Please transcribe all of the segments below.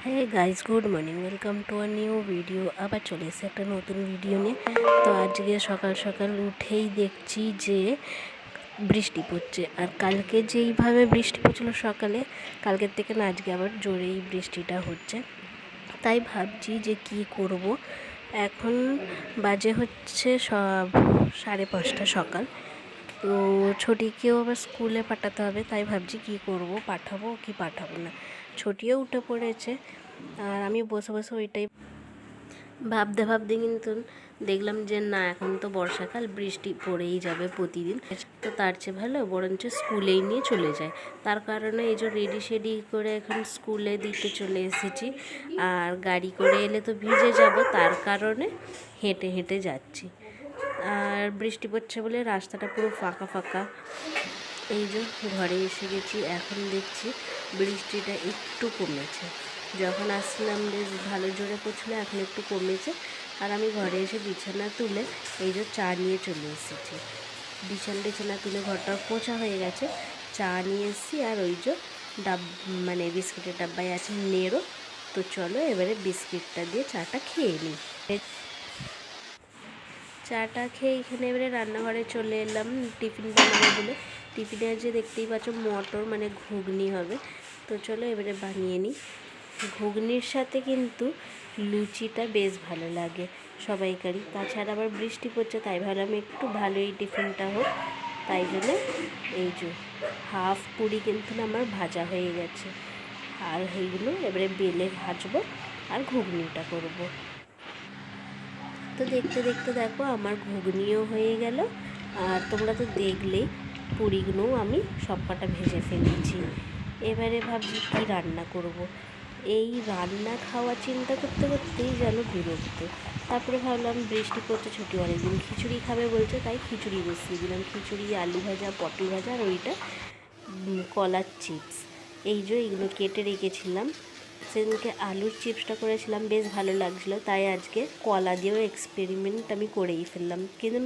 হ্যাঁ guys, good morning, welcome to a new video. আবার চলে এসে একটা নতুন ভিডিও নিয়ে। তো আজকে সকাল সকাল উঠেই দেখছি যে বৃষ্টি পড়ছে। আর কালকে যেইভাবে বৃষ্টি পড়ছিল সকালে, কালকের থেকে না আজকে আবার জোরেই বৃষ্টিটা হচ্ছে। তাই ভাবছি যে কি করব। এখন বাজে হচ্ছে 5:30 সকাল। তো ছোটিকেও আবার স্কুলে পাঠাতে হবে, তাই ভাবছি কি করব, পাঠাবো কি পাঠাবো না। ছোটিও উঠে পড়েছে আর আমি বসে বসে ওইটাই ভাবতে কিন্তু দেখলাম যে না, এখন তো বর্ষাকাল, বৃষ্টি পড়েই যাবে প্রতিদিন। তো তার চেয়ে ভালো বরঞ্চ স্কুলেই নিয়ে চলে যায়। তার কারণে এই যে রেডি শেডি করে এখন স্কুলে দিতে চলে এসেছি। আর গাড়ি করে এলে তো ভিজে যাব, তার কারণে হেঁটে হেঁটে যাচ্ছি। আর বৃষ্টি পড়ছে বলে রাস্তাটা পুরো ফাঁকা ফাঁকা। এই যে ঘরে এসে গেছি, এখন দেখছি বৃষ্টিটা একটু কমেছে। যখন আসলাম বেশ ভালো জোরে পড়ছিল, এখন একটু কমেছে। আর আমি ঘরে এসে বিছানা তুলে এই যে চা নিয়ে চলে এসেছি। বিছানা তুলে ঘরটা পোছা হয়ে গেছে, চা নিয়ে এসেছি। আর ওই যে বিস্কুটের ডাব্বায় আছে নেড়ো। তো চলো এবারে বিস্কিটটা দিয়ে চাটা খেয়ে নিই। চাটা খেয়ে এখানে এবারে রান্নাঘরে চলে এলাম টিফিন বানাবো বলে। টিফিনে যে দেখতেই পাচ্ছ মটর ঘুগনি হবে। তো চলো এবারে বানিয়ে নিই। ঘুগনির সাথে কিন্তু লুচিটা বেশ ভালো লাগে সবাইকারই। তাছাড়া আবার বৃষ্টি পড়ছে, তাই ভাবলাম একটু ভালোই টিফিনটা হোক। তাই জন্য এই যে হাফ পুরি কিন্তু আমার ভাজা হয়ে গেছে। আর এইগুলো এবারে বেলে ভাজবো আর ঘুগনিটা করব। তো দেখতে দেখতে দেখো আমার ঘুগনিও হয়ে গেল। আর তোমরা তো দেখলেই পুরিগুলোও আমি সব কটা ভেজে ফেলেছি। এবারে ভাবছি কী রান্না করব। এই রান্না খাওয়া চিন্তা করতে করতেই যেন বিরক্ত। তারপরে ভাবলাম বৃষ্টি পড়ছে, ছুটি অনেকদিন খিচুড়ি খাবে বলছে, তাই খিচুড়ি বসিয়ে দিলাম। খিচুড়ি, আলু ভাজা, পটল ভাজা আর ওইটা কলার চিপস। এই যে এগুলো কেটে রেখেছিলাম। সেদিনকে আলুর চিপসটা করেছিলাম, বেশ ভালো লাগছিলো, তাই আজকে কলা দিয়েও এক্সপেরিমেন্ট আমি করেই ফেললাম। কিন্তু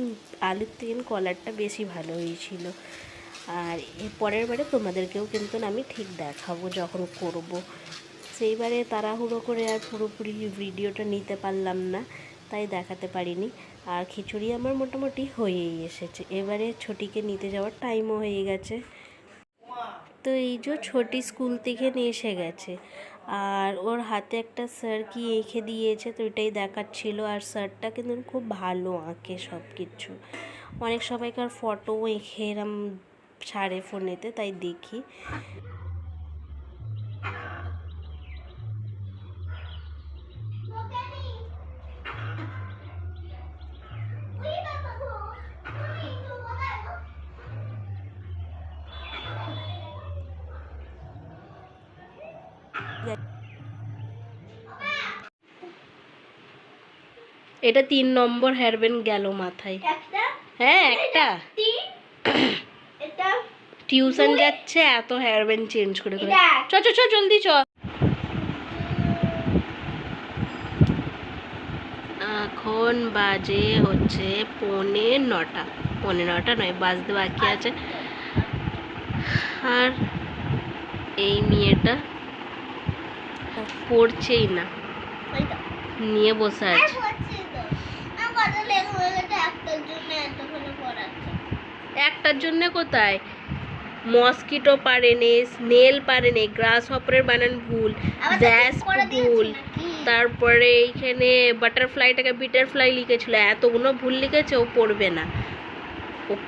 আলুর থেকে কলারটা বেশি ভালো হয়েছিল। আর এর পরের বারে তোমাদেরকেও কিন্তু আমি ঠিক দেখাবো যখন করব। সেইবারে তাড়াহুড়ো করে আর পুরোপুরি ভিডিওটা নিতে পারলাম না, তাই দেখাতে পারিনি। আর খিচুড়ি আমার মোটামুটি হয়েই এসেছে। এবারে ছোটিকে নিতে যাওয়ার টাইমও হয়ে গেছে। তো এই যে ছোটি স্কুল থেকে নিয়ে এসে গেছে। আর ওর হাতে একটা স্যার কি এঁকে দিয়েছে, তো এটাই দেখাচ্ছিল। আর স্যারটা কিন্তু খুব ভালো আঁকে সব কিছু। অনেক সবাইকার ফটো এঁকে এরম ছাড়ে ফোনেতে, তাই দেখি। এটা 3 নম্বর হেয়ারব্যান্ড গেল মাথায়। হ্যাঁ একটা। টিউশন যাচ্ছে, এত হেয়ারব্যান্ড চেঞ্জ করে করে। চ চ চ জলদি চ। এখন বাজে হচ্ছে 9:45। 9:45 নয়, বাজতে বাকি আছে। আর এই মেয়েটা পড়ছেই না, নিয়ে বসে আছে। একটার জন্য কোথায়, মসকিটো পারেনি, স্নেল পারেনি, গ্রাস হপারের বানান ভুল, ড্যাশ ভুল, তারপরে এইখানে বাটারফ্লাইটাকে বিটারফ্লাই লিখেছিল, এতগুলো ভুল লিখেছে। ও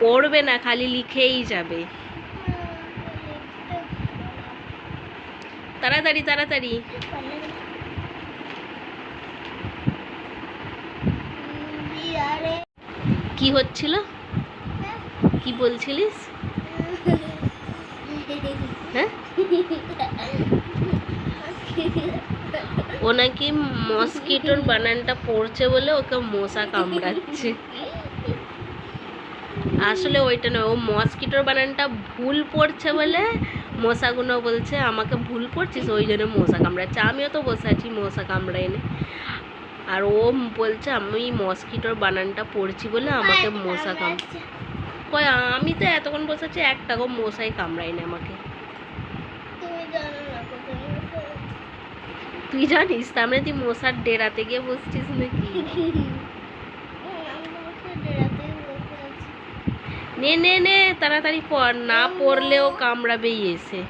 পড়বে না, খালি লিখেই যাবে। তাড়াতাড়ি তাড়াতাড়ি। কি হচ্ছিল, কি বলছিলিস? হ্যাঁ, ও নাকি মসকিটোর বানানটা পড়ছে বলে ওকে মশা কামড়াচ্ছে। আসলে ওইটা নয়, ও মসকিটোর বানানটা ভুল পড়ছে বলে মশাগুলো বলছে আমাকে ভুল পড়ছিস, ওই জন্য মশা কামড়াচ্ছে। আমিও তো বসে আছি, মশা কামড়াইনি। আর ও বলছে আমি মসকিটোর বানানটা পড়ছি বলে আমাকে মশা কামড়াচ্ছে। কই, আমি তো এতক্ষণ বসে আছি, একটাও মশাই কামড়ায়নি আমাকে। তুই জানিস তার মানে তুই মশার ডেরাতে গিয়ে বসছিস নাকি? নে নে নে তাড়াতাড়ি পড়, না পড়লেও কামড়াবেই এসে।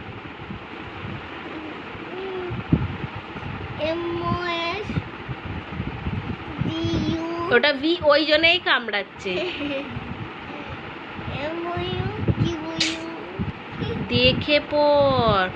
ওটা ভি, ওই জন্যই কামড়াচ্ছে। দেখে পড়।